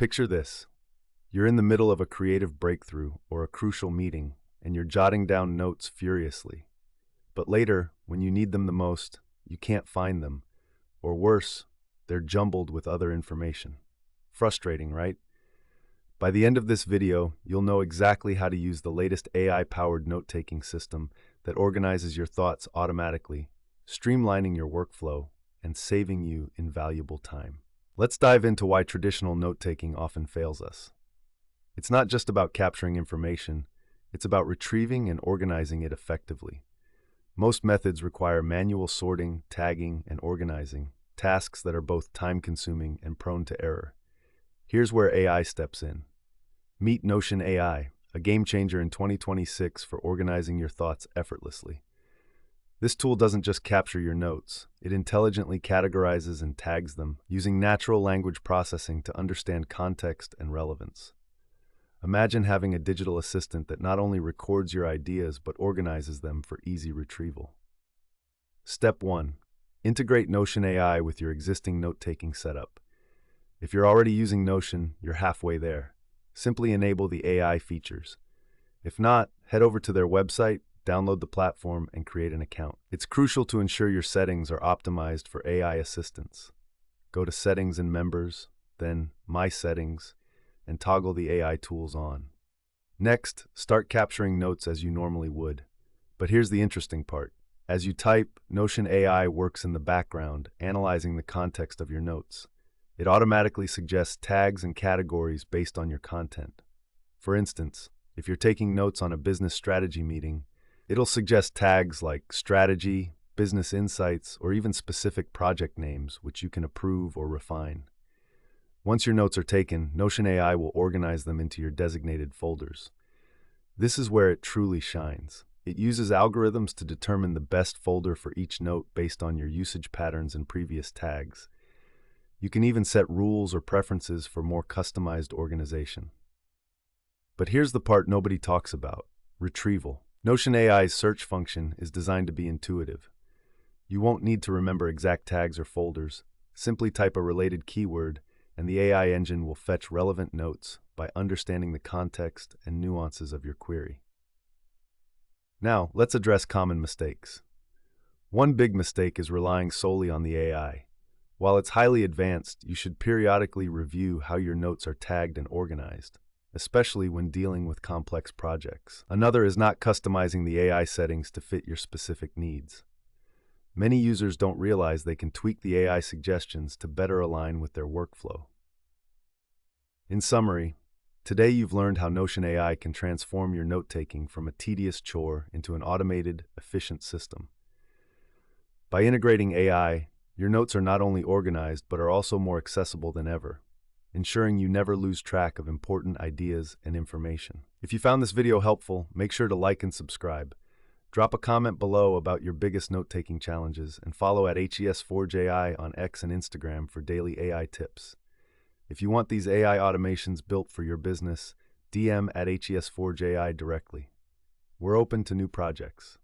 Picture this. You're in the middle of a creative breakthrough or a crucial meeting, and you're jotting down notes furiously. But later, when you need them the most, you can't find them. Or worse, they're jumbled with other information. Frustrating, right? By the end of this video, you'll know exactly how to use the latest AI-powered note-taking system that organizes your thoughts automatically, streamlining your workflow and saving you invaluable time. Let's dive into why traditional note-taking often fails us. It's not just about capturing information, it's about retrieving and organizing it effectively. Most methods require manual sorting, tagging, and organizing, tasks that are both time-consuming and prone to error. Here's where AI steps in. Meet Notion AI, a game-changer in 2026 for organizing your thoughts effortlessly. This tool doesn't just capture your notes, it intelligently categorizes and tags them, using natural language processing to understand context and relevance. Imagine having a digital assistant that not only records your ideas but organizes them for easy retrieval. Step 1. Integrate Notion AI with your existing note-taking setup. If you're already using Notion, you're halfway there. Simply enable the AI features. If not, head over to their website, download the platform, and create an account. It's crucial to ensure your settings are optimized for AI assistance. Go to Settings and Members, then My Settings, and toggle the AI tools on. Next, start capturing notes as you normally would. But here's the interesting part. As you type, Notion AI works in the background, analyzing the context of your notes. It automatically suggests tags and categories based on your content. For instance, if you're taking notes on a business strategy meeting, it'll suggest tags like strategy, business insights, or even specific project names, which you can approve or refine. Once your notes are taken, Notion AI will organize them into your designated folders. This is where it truly shines. It uses algorithms to determine the best folder for each note based on your usage patterns and previous tags. You can even set rules or preferences for more customized organization. But here's the part nobody talks about: retrieval. Notion AI's search function is designed to be intuitive. You won't need to remember exact tags or folders. Simply type a related keyword, and the AI engine will fetch relevant notes by understanding the context and nuances of your query. Now, let's address common mistakes. One big mistake is relying solely on the AI. While it's highly advanced, you should periodically review how your notes are tagged and organized, especially when dealing with complex projects. Another is not customizing the AI settings to fit your specific needs. Many users don't realize they can tweak the AI suggestions to better align with their workflow. In summary, today you've learned how Notion AI can transform your note-taking from a tedious chore into an automated, efficient system. By integrating AI, your notes are not only organized but are also more accessible than ever, ensuring you never lose track of important ideas and information. If you found this video helpful, make sure to like and subscribe. Drop a comment below about your biggest note-taking challenges, and follow at HES4JI on X and Instagram for daily AI tips. If you want these AI automations built for your business, DM at HES4JI directly. We're open to new projects.